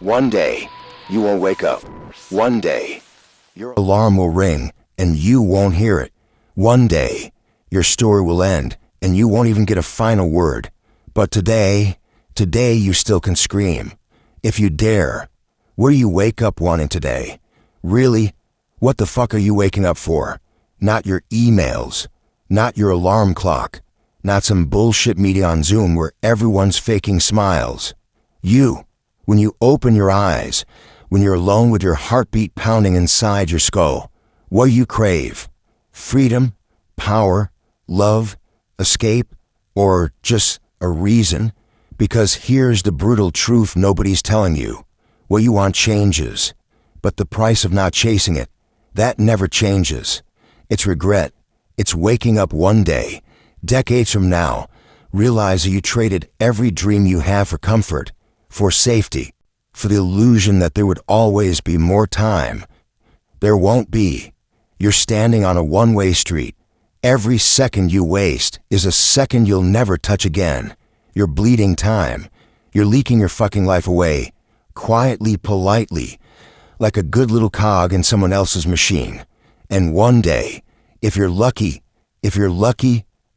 One day, you won't wake up. One day, your alarm will ring and you won't hear it. One day, your story will end and you won't even get a final word. But today you still can scream. If you dare. What do you wake up wanting today? Really? What the fuck are you waking up for? Not your emails. Not your alarm clock. Not some bullshit meeting on Zoom where everyone's faking smiles. You, when you open your eyes, when you're alone with your heartbeat pounding inside your skull, what do you crave? Freedom? Power? Love? Escape? Or just a reason? Because here's the brutal truth nobody's telling you. What you want changes, but the price of not chasing it, that never changes. It's regret. It's waking up one day, decades from now, realize that you traded every dream you have for comfort, for safety, for the illusion that there would always be more time. There won't be. You're standing on a one-way street. Every second you waste is a second you'll never touch again. You're bleeding time. You're leaking your fucking life away, quietly, politely, like a good little cog in someone else's machine. And one day, if you're lucky,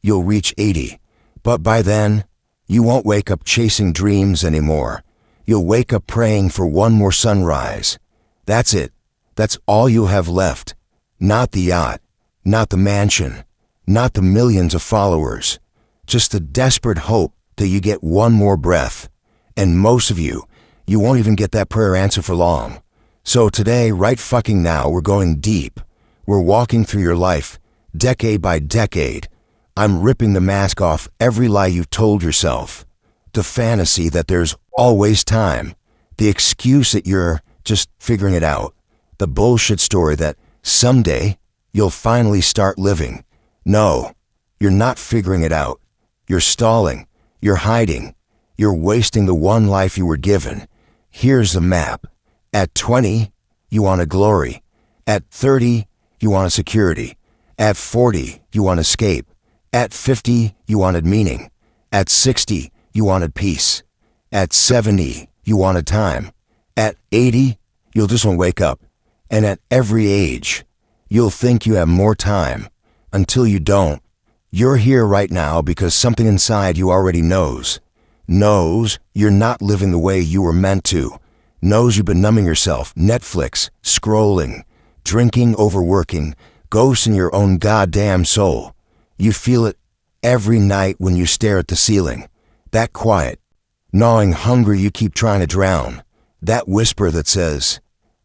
you'll reach 80. But by then, you won't wake up chasing dreams anymore. You'll wake up praying for one more sunrise. That's it. That's all you'll have left. Not the yacht, not the mansion, not the millions of followers. Just the desperate hope that you get one more breath. And most of you won't even get that prayer answered for long. So today, right fucking now, we're going deep. We're walking through your life, decade by decade. I'm ripping the mask off every lie you've told yourself. The fantasy that there's always time. The excuse that you're just figuring it out. The bullshit story that someday you'll finally start living. No, you're not figuring it out. You're stalling. You're hiding. You're wasting the one life you were given. Here's the map. At 20, you want a glory. At 30, you wanted security. At 40, you want escape. At 50, you wanted meaning. At 60, you wanted peace. At 70, you wanted time. At 80, you'll just want to wake up. And at every age, you'll think you have more time. Until you don't. You're here right now because something inside you already knows. Knows you're not living the way you were meant to. Knows you've been numbing yourself, Netflix, scrolling, drinking, overworking, ghosts in your own goddamn soul. You feel it every night when you stare at the ceiling. That quiet, gnawing hunger you keep trying to drown. That whisper that says,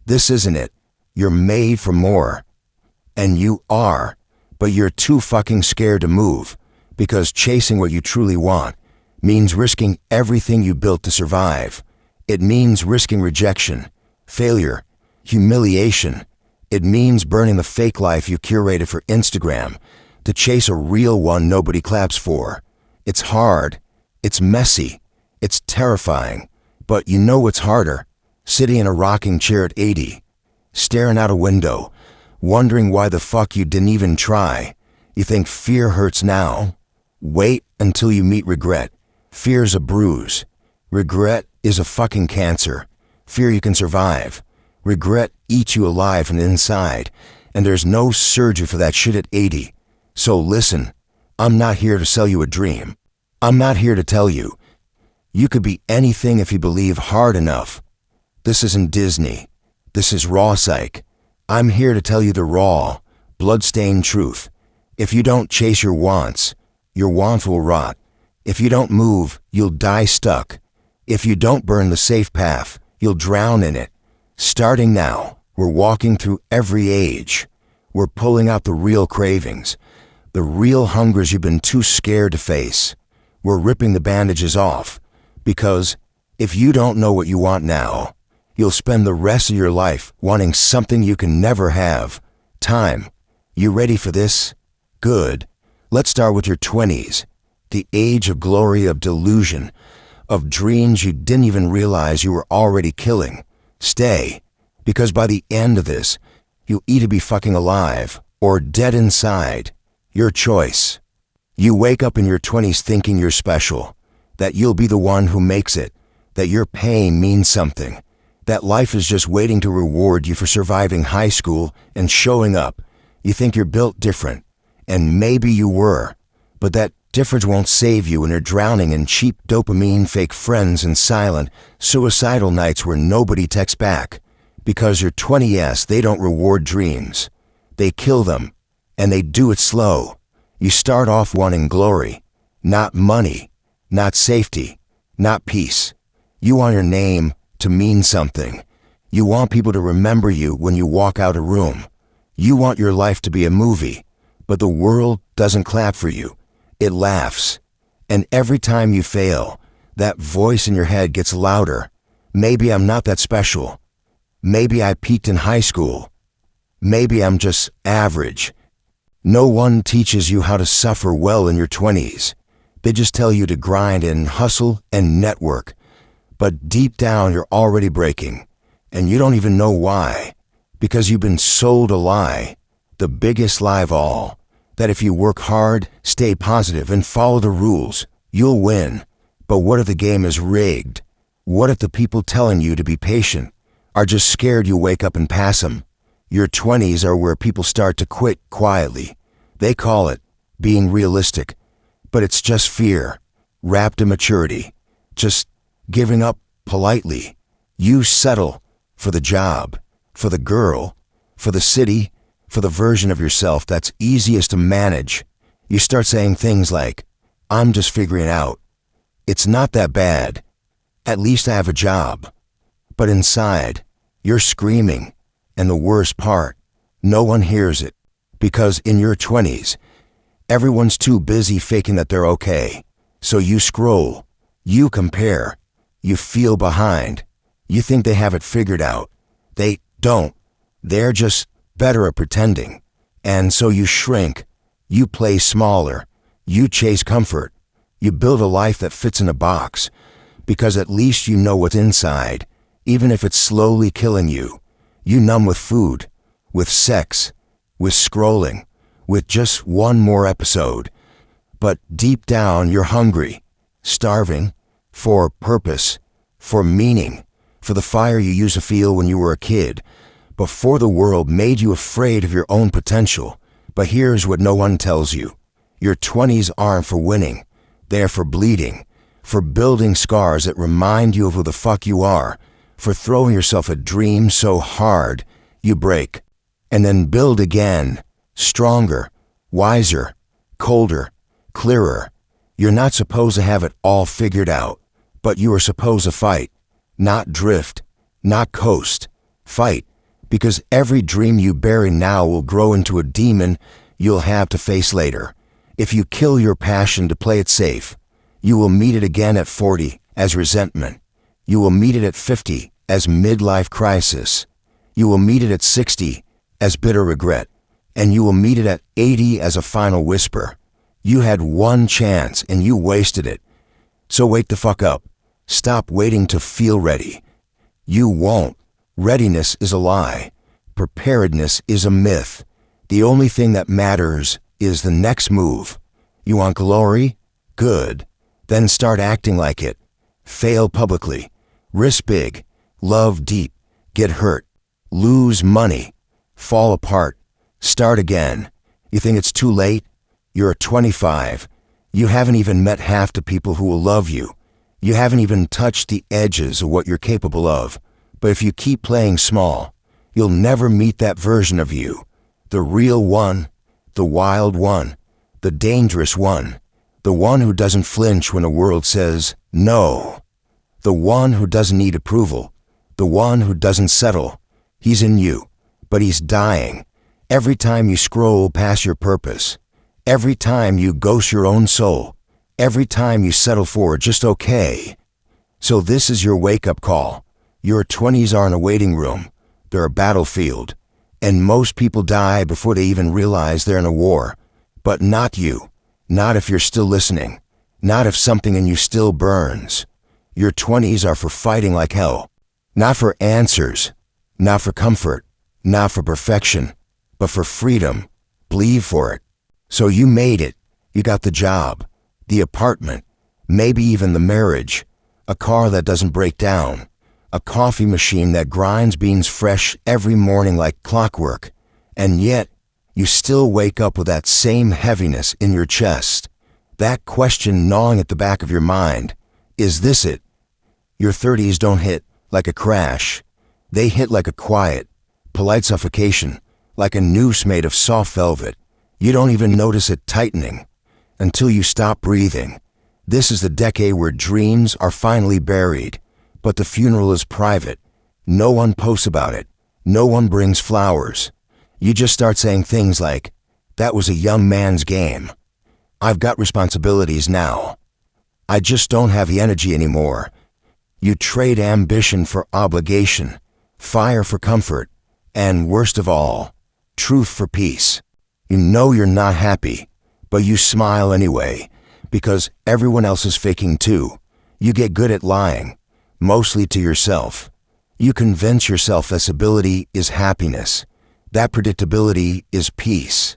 this isn't it. You're made for more. And you are, but you're too fucking scared to move because chasing what you truly want means risking everything you built to survive. It means risking rejection, failure, humiliation. It means burning the fake life you curated for Instagram to chase a real one nobody claps for. It's hard. It's messy. It's terrifying. But you know what's harder? Sitting in a rocking chair at 80, staring out a window, wondering why the fuck you didn't even try. You think fear hurts now? Wait until you meet regret. Fear's a bruise. Regret is a fucking cancer. Fear you can survive. Regret eats you alive from the inside, and there's no surgery for that shit at 80. So listen, I'm not here to sell you a dream. I'm not here to tell you you could be anything if you believe hard enough. This isn't Disney. This is RawPsych. I'm here to tell you the raw, blood-stained truth. If you don't chase your wants will rot. If you don't move, you'll die stuck. If you don't burn the safe path, you'll drown in it. Starting now, we're walking through every age. We're pulling out the real cravings, the real hungers you've been too scared to face. We're ripping the bandages off, because if you don't know what you want now, you'll spend the rest of your life wanting something you can never have. Time. You ready for this? Good. Let's start with your 20s. The age of glory, of delusion, of dreams you didn't even realize you were already killing. Stay. Because by the end of this, you'll either be fucking alive or dead inside. Your choice. You wake up in your 20s thinking you're special, that you'll be the one who makes it, that your pain means something. That life is just waiting to reward you for surviving high school and showing up. You think you're built different, and maybe you were, but that difference won't save you when you're drowning in cheap dopamine, fake friends, and silent, suicidal nights where nobody texts back. Because your 20s, they don't reward dreams. They kill them, and they do it slow. You start off wanting glory, not money, not safety, not peace. You want your name to mean something. You want people to remember you when you walk out a room. You want your life to be a movie, but the world doesn't clap for you. It laughs. And every time you fail, that voice in your head gets louder. Maybe I'm not that special. Maybe I peaked in high school. Maybe I'm just average. No one teaches you how to suffer well in your 20s. They just tell you to grind and hustle and network. But deep down, you're already breaking. And you don't even know why. Because you've been sold a lie. The biggest lie of all. That if you work hard, stay positive, and follow the rules, you'll win. But what if the game is rigged? What if the people telling you to be patient are just scared you'll wake up and pass them? Your 20s are where people start to quit quietly. They call it being realistic. But it's just fear, wrapped in maturity. Just giving up politely. You settle for the job, for the girl, for the city, for the version of yourself that's easiest to manage. You start saying things like, I'm just figuring it out. It's not that bad. At least I have a job. But inside, you're screaming. And the worst part, no one hears it. Because in your 20s, everyone's too busy faking that they're okay. So you scroll, you compare, you feel behind. You think they have it figured out. They don't. They're just better at pretending. And so you shrink, you play smaller, you chase comfort, you build a life that fits in a box, because at least you know what's inside, even if it's slowly killing you. You numb with food, with sex, with scrolling, with just one more episode. But deep down you're hungry, starving, for purpose, for meaning, for the fire you used to feel when you were a kid, before the world made you afraid of your own potential. But here's what no one tells you. Your 20s aren't for winning. They're for bleeding, for building scars that remind you of who the fuck you are, for throwing yourself a dream so hard you break, and then build again, stronger, wiser, colder, clearer. You're not supposed to have it all figured out, but you are supposed to fight, not drift, not coast. Fight, because every dream you bury now will grow into a demon you'll have to face later. If you kill your passion to play it safe, you will meet it again at 40 as resentment. You will meet it at 50 as midlife crisis. You will meet it at 60 as bitter regret. And you will meet it at 80 as a final whisper. You had one chance and you wasted it. So wake the fuck up. Stop waiting to feel ready. You won't. Readiness is a lie. Preparedness is a myth. The only thing that matters is the next move. You want glory? Good. Then start acting like it. Fail publicly. Risk big. Love deep. Get hurt. Lose money. Fall apart. Start again. You think it's too late? You're 25. You haven't even met half the people who will love you. You haven't even touched the edges of what you're capable of. But if you keep playing small, you'll never meet that version of you. The real one, the wild one, the dangerous one, the one who doesn't flinch when the world says no, the one who doesn't need approval, the one who doesn't settle. He's in you, but he's dying. Every time you scroll past your purpose, every time you ghost your own soul, every time you settle for just okay. So this is your wake-up call. Your 20s aren't a waiting room. They're a battlefield. And most people die before they even realize they're in a war. But not you. Not if you're still listening. Not if something in you still burns. Your 20s are for fighting like hell. Not for answers. Not for comfort. Not for perfection. But for freedom. Believe for it. So you made it. You got the job. The apartment. Maybe even the marriage. A car that doesn't break down. a coffee machine that grinds beans fresh every morning like clockwork, and yet you still wake up with that same heaviness in your chest, that question gnawing at the back of your mind. Is this it? Your 30s don't hit like a crash. They hit like a quiet, polite suffocation, like a noose made of soft velvet. You don't even notice it tightening until you stop breathing. This is the decade where dreams are finally buried, but the funeral is private. No one posts about it. No one brings flowers. You just start saying things like, "That was a young man's game. I've got responsibilities now. I just don't have the energy anymore." You trade ambition for obligation, fire for comfort, and worst of all, truth for peace. You know you're not happy, but you smile anyway, because everyone else is faking too. You get good at lying, mostly to yourself. You convince yourself that stability is happiness, that predictability is peace,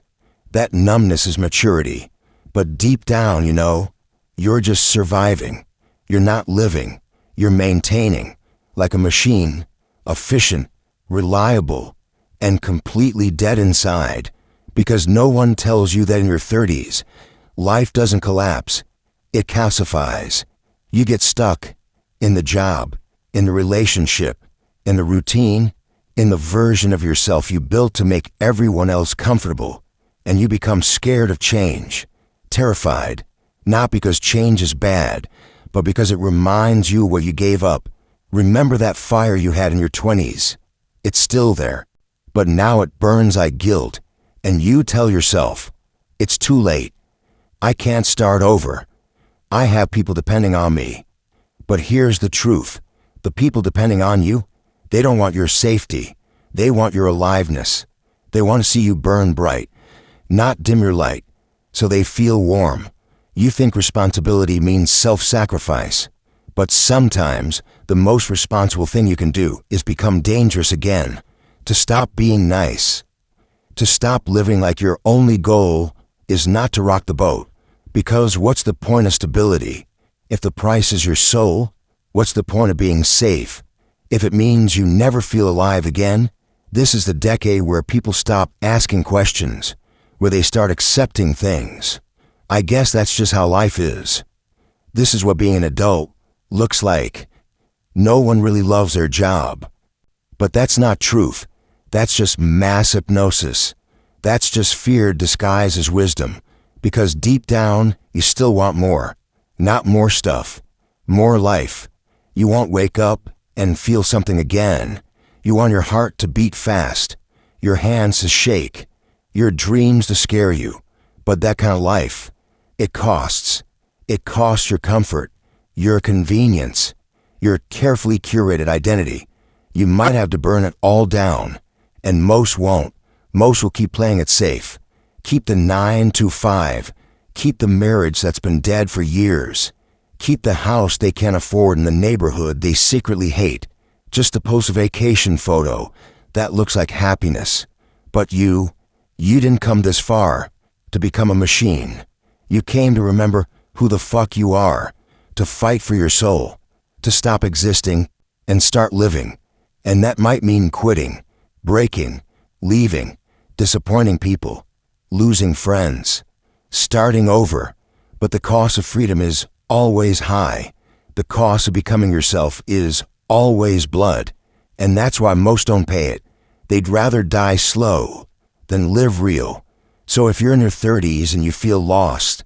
that numbness is maturity. But deep down, you know, you're just surviving. You're not living. You're maintaining, like a machine, efficient, reliable, and completely dead inside, because no one tells you that in your 30s, life doesn't collapse, it calcifies. You get stuck in the job, in the relationship, in the routine, in the version of yourself you built to make everyone else comfortable, and you become scared of change, terrified, not because change is bad, but because it reminds you what you gave up. Remember that fire you had in your 20s. It's still there, but now it burns like guilt, and you tell yourself, it's too late. I can't start over. I have people depending on me. But here's the truth. The people depending on you, they don't want your safety. They want your aliveness. They want to see you burn bright, not dim your light, so they feel warm. You think responsibility means self-sacrifice, but sometimes the most responsible thing you can do is become dangerous again, to stop being nice, to stop living like your only goal is not to rock the boat. Because what's the point of stability? If the price is your soul, what's the point of being safe? If it means you never feel alive again, this is the decade where people stop asking questions, where they start accepting things. I guess that's just how life is. This is what being an adult looks like. No one really loves their job. But that's not truth. That's just mass hypnosis. That's just fear disguised as wisdom. Because deep down, you still want more. Not more stuff. More life. You won't wake up and feel something again. You want your heart to beat fast. Your hands to shake. Your dreams to scare you. But that kind of life, it costs. It costs your comfort, your convenience, your carefully curated identity. You might have to burn it all down. And most won't. Most will keep playing it safe. Keep the 9 to 5. Keep the marriage that's been dead for years. Keep the house they can't afford in the neighborhood they secretly hate. Just to post a vacation photo that looks like happiness. But you didn't come this far to become a machine. You came to remember who the fuck you are, to fight for your soul, to stop existing and start living. And that might mean quitting, breaking, leaving, disappointing people, losing friends, starting over. But the cost of freedom is always high. The cost of becoming yourself is always blood. And that's why most don't pay it. They'd rather die slow than live real. So if you're in your 30s and you feel lost,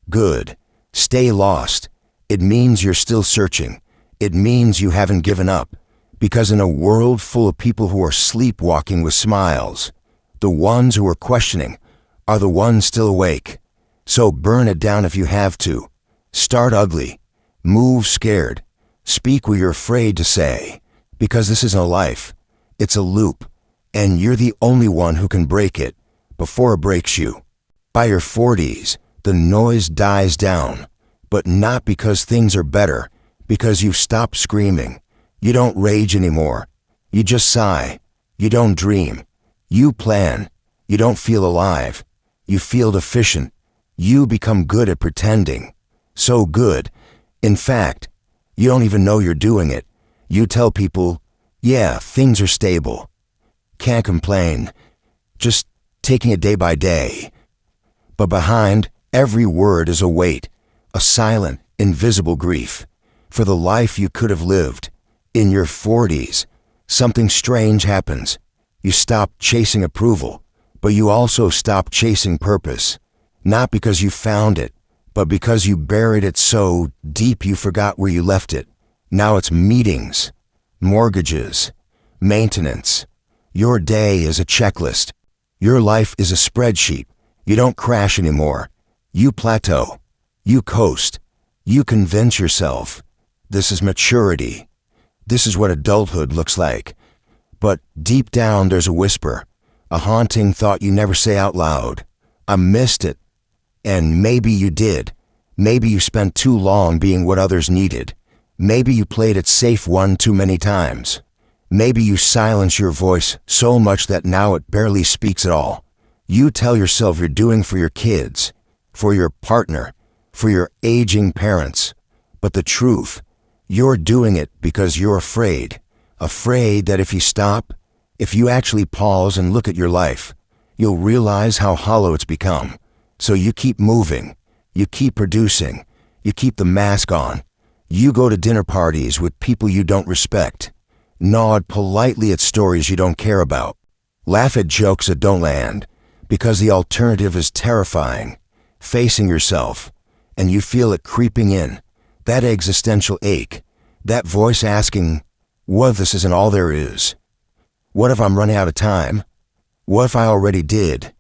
good. Stay lost. It means you're still searching. It means you haven't given up. Because in a world full of people who are sleepwalking with smiles, the ones who are questioning are the ones still awake. So burn it down if you have to. Start ugly. Move scared. Speak what you're afraid to say. Because this isn't a life. It's a loop. And you're the only one who can break it before it breaks you. By your 40s, the noise dies down. But not because things are better. Because you've stopped screaming. You don't rage anymore. You just sigh. You don't dream. You plan. You don't feel alive. You feel deficient. You become good at pretending. So good. In fact, you don't even know you're doing it. You tell people, yeah, things are stable. Can't complain. Just taking it day by day. But behind every word is a weight, a silent, invisible grief for the life you could have lived. In your 40s, something strange happens. You stop chasing approval, but you also stop chasing purpose. Not because you found it, but because you buried it so deep you forgot where you left it. Now it's meetings, mortgages, maintenance. Your day is a checklist. Your life is a spreadsheet. You don't crash anymore. You plateau. You coast. You convince yourself. This is maturity. This is what adulthood looks like. But deep down there's a whisper, a haunting thought you never say out loud. I missed it. And maybe you did. Maybe you spent too long being what others needed. Maybe you played it safe one too many times. Maybe you silence your voice so much that now it barely speaks at all. You tell yourself you're doing for your kids, for your partner, for your aging parents. But the truth, you're doing it because you're afraid. Afraid that if you stop, if you actually pause and look at your life, you'll realize how hollow it's become. So you keep moving, you keep producing, you keep the mask on. You go to dinner parties with people you don't respect. Nod politely at stories you don't care about. Laugh at jokes that don't land, because the alternative is terrifying. Facing yourself, and you feel it creeping in. That existential ache, that voice asking, what if this isn't all there is? What if I'm running out of time? What if I already did?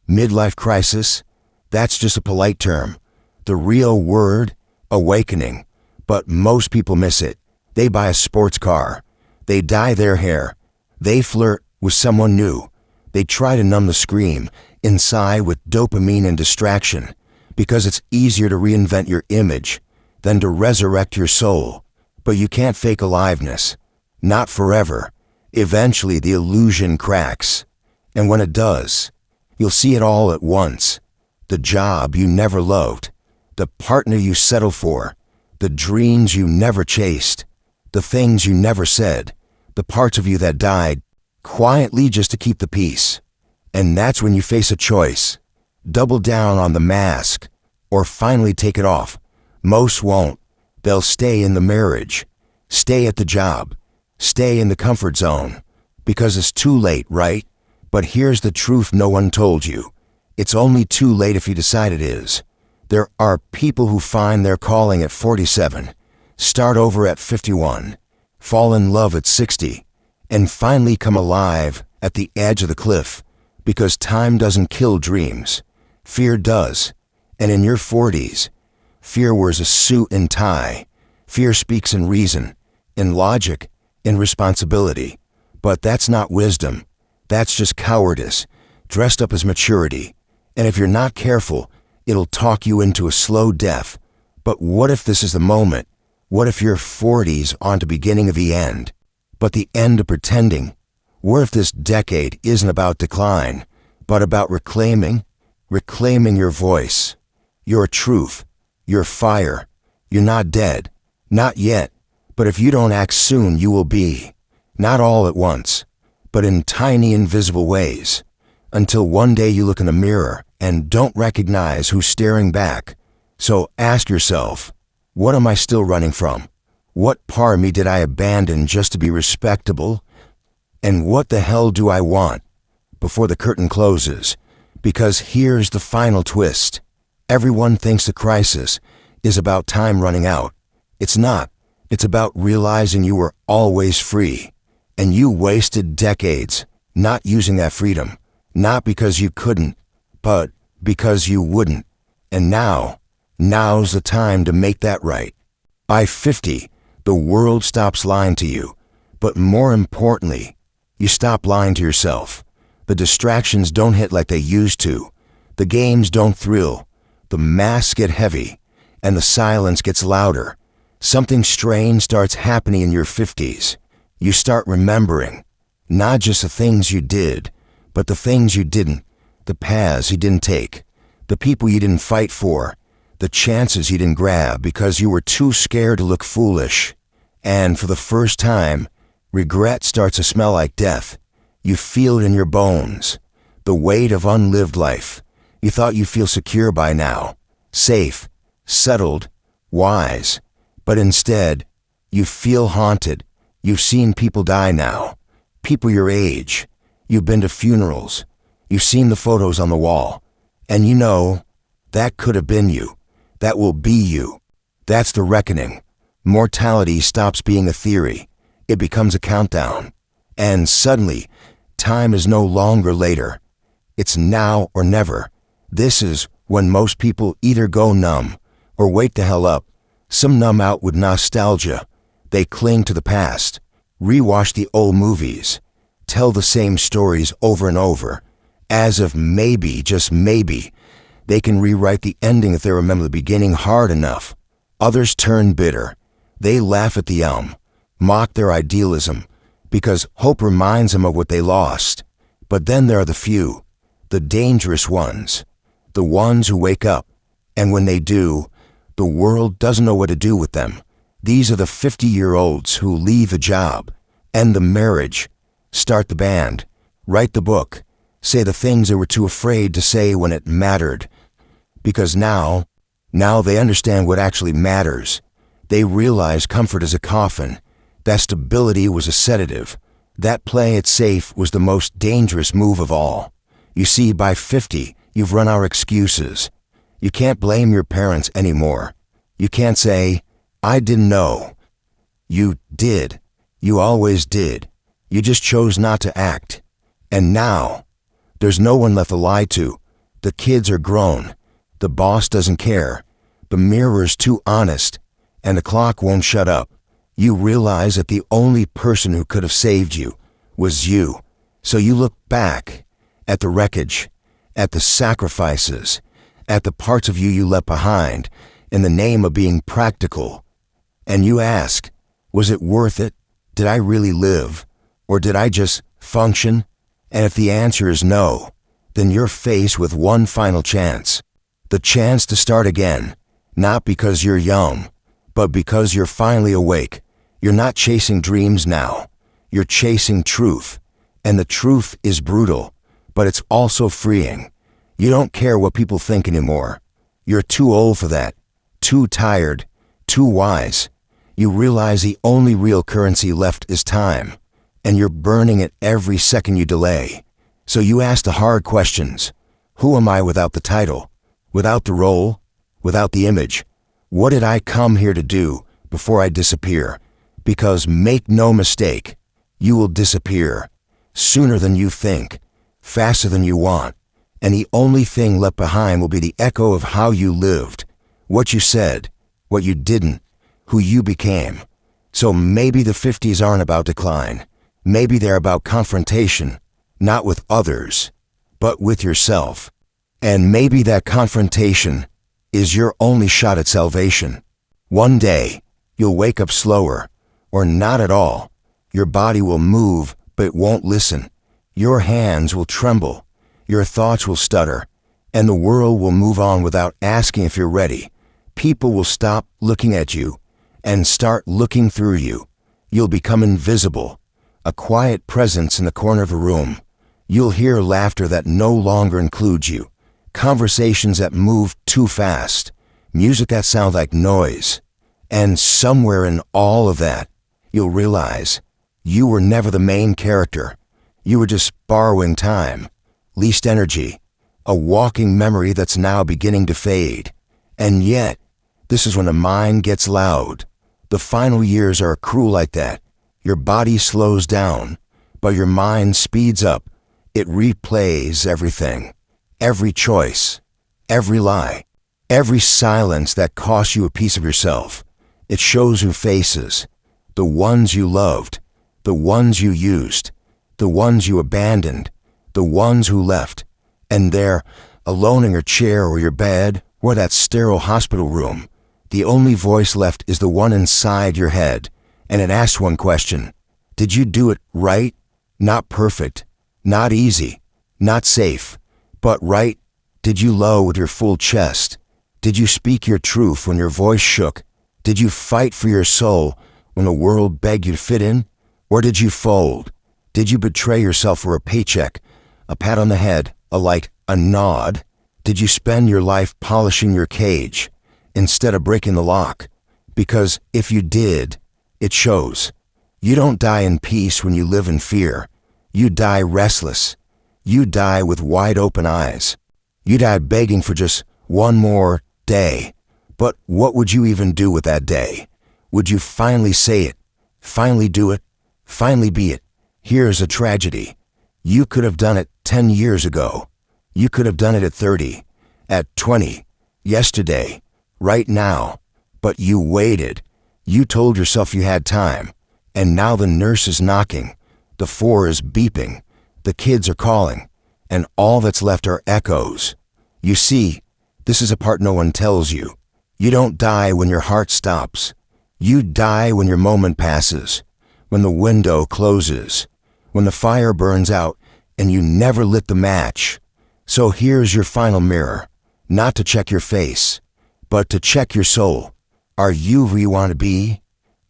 Midlife crisis? That's just a polite term. The real word, awakening. But most people miss it. They buy a sports car. They dye their hair. They flirt with someone new. They try to numb the scream inside with dopamine and distraction, because it's easier to reinvent your image than to resurrect your soul. But you can't fake aliveness. Not forever. Eventually the illusion cracks. And when it does, you'll see it all at once. The job you never loved. The partner you settled for. The dreams you never chased. The things you never said. The parts of you that died quietly just to keep the peace. And that's when you face a choice. Double down on the mask or finally take it off. Most won't. They'll stay in the marriage. Stay at the job. Stay in the comfort zone. Because it's too late, right? But here's the truth no one told you. It's only too late if you decide it is. There are people who find their calling at 47, start over at 51, fall in love at 60, and finally come alive at the edge of the cliff, because time doesn't kill dreams. Fear does. And in your 40s, fear wears a suit and tie. Fear speaks in reason, in logic, in responsibility. But that's not wisdom. That's just cowardice, dressed up as maturity. And if you're not careful, it'll talk you into a slow death. But what if this is the moment? What if your 40s aren't the beginning of the end, but the end of pretending? What if this decade isn't about decline, but about reclaiming your voice, your truth, your fire? You're not dead. Not yet. But if you don't act soon, you will be. Not all at once, but in tiny invisible ways. Until one day you look in the mirror and don't recognize who's staring back. So ask yourself, what am I still running from? What part of me did I abandon just to be respectable? And what the hell do I want before the curtain closes? Because here's the final twist. Everyone thinks the crisis is about time running out. It's not. It's about realizing you were always free. And you wasted decades not using that freedom. Not because you couldn't, but because you wouldn't. And now's the time to make that right. By 50, the world stops lying to you. But more importantly, you stop lying to yourself. The distractions don't hit like they used to. The games don't thrill. The masks get heavy, and the silence gets louder. Something strange starts happening in your 50s. You start remembering, not just the things you did, but the things you didn't, the paths you didn't take, the people you didn't fight for, the chances you didn't grab because you were too scared to look foolish. And for the first time, regret starts to smell like death. You feel it in your bones. The weight of unlived life. You thought you'd feel secure by now. Safe, settled, wise. But instead, you feel haunted. You've seen people die now. People your age. You've been to funerals. You've seen the photos on the wall. And you know, that could have been you. That will be you. That's the reckoning. Mortality stops being a theory. It becomes a countdown. And suddenly, time is no longer later. It's now or never. This is when most people either go numb or wake the hell up. Some numb out with nostalgia. They cling to the past, rewatch the old movies, tell the same stories over and over, as if maybe, just maybe, they can rewrite the ending if they remember the beginning hard enough. Others turn bitter. They laugh at the elm, mock their idealism, because hope reminds them of what they lost. But then there are the few, the dangerous ones, the ones who wake up, and when they do, the world doesn't know what to do with them. These are the 50-year-olds who leave a job, end the marriage, start the band, write the book, say the things they were too afraid to say when it mattered. Because now they understand what actually matters. They realize comfort is a coffin, that stability was a sedative, that playing it safe was the most dangerous move of all. You see, by 50, you've run out of excuses. You can't blame your parents anymore. You can't say, I didn't know. You did. You always did. You just chose not to act. And now, there's no one left to lie to. The kids are grown. The boss doesn't care. The mirror's too honest. And the clock won't shut up. You realize that the only person who could have saved you was you. So you look back at the wreckage, at the sacrifices, at the parts of you left behind in the name of being practical. And you ask, was it worth it? Did I really live? Or did I just function? And if the answer is no, then you're faced with one final chance. The chance to start again, not because you're young, but because you're finally awake. You're not chasing dreams now. You're chasing truth. And the truth is brutal, but it's also freeing. You don't care what people think anymore. You're too old for that, too tired, too wise. You realize the only real currency left is time, and you're burning it every second you delay. So you ask the hard questions. Who am I without the title? Without the role? Without the image? What did I come here to do before I disappear? Because make no mistake, you will disappear sooner than you think, faster than you want, and the only thing left behind will be the echo of how you lived, what you said, what you didn't, who you became. So maybe the 50s aren't about decline. Maybe they're about confrontation, not with others, but with yourself. And maybe that confrontation is your only shot at salvation. One day, you'll wake up slower, or not at all. Your body will move, but it won't listen. Your hands will tremble. Your thoughts will stutter. And the world will move on without asking if you're ready. People will stop looking at you and start looking through you. You'll become invisible, a quiet presence in the corner of a room. You'll hear laughter that no longer includes you, conversations that move too fast, music that sounds like noise. And somewhere in all of that, you'll realize you were never the main character. You were just borrowing time, least energy, a walking memory that's now beginning to fade. And yet, this is when the mind gets loud. The final years are cruel like that. Your body slows down, but your mind speeds up. It replays everything, every choice, every lie, every silence that cost you a piece of yourself. It shows you faces, the ones you loved, the ones you used, the ones you abandoned, the ones who left. And there, alone in your chair or your bed or that sterile hospital room, the only voice left is the one inside your head, and it asks one question. Did you do it right? Not perfect, not easy, not safe, but right? Did you low with your full chest? Did you speak your truth when your voice shook? Did you fight for your soul when the world begged you to fit in? Or did you fold? Did you betray yourself for a paycheck, a pat on the head, a light, a nod? Did you spend your life polishing your cage instead of breaking the lock? Because if you did, it shows. You don't die in peace when you live in fear. You die restless. You die with wide open eyes. You die begging for just one more day. But what would you even do with that day? Would you finally say it? Finally do it? Finally be it? Here's a tragedy. You could have done it 10 years ago. You could have done it at 30, at 20, yesterday, right now. But you waited. You told yourself you had time. And now the nurse is knocking. The 4 is beeping. The kids are calling. And all that's left are echoes. You see, this is a part no one tells you. You don't die when your heart stops. You die when your moment passes, when the window closes, when the fire burns out and you never lit the match. So here's your final mirror, not to check your face, but to check your soul. Are you who you want to be?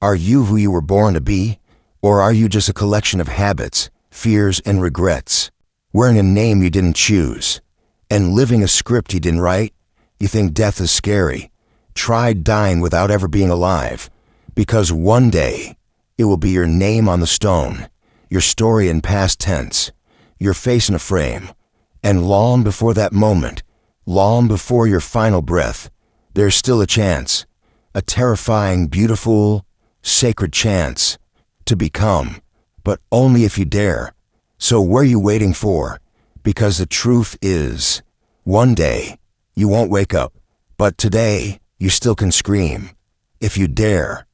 Are you who you were born to be? Or are you just a collection of habits, fears, and regrets, wearing a name you didn't choose, and living a script you didn't write? You think death is scary. Try dying without ever being alive, because one day it will be your name on the stone, your story in past tense, your face in a frame, and long before that moment, long before your final breath, there's still a chance, a terrifying, beautiful, sacred chance to become, but only if you dare. So what are you waiting for? Because the truth is, one day you won't wake up, but today you still can scream, if you dare.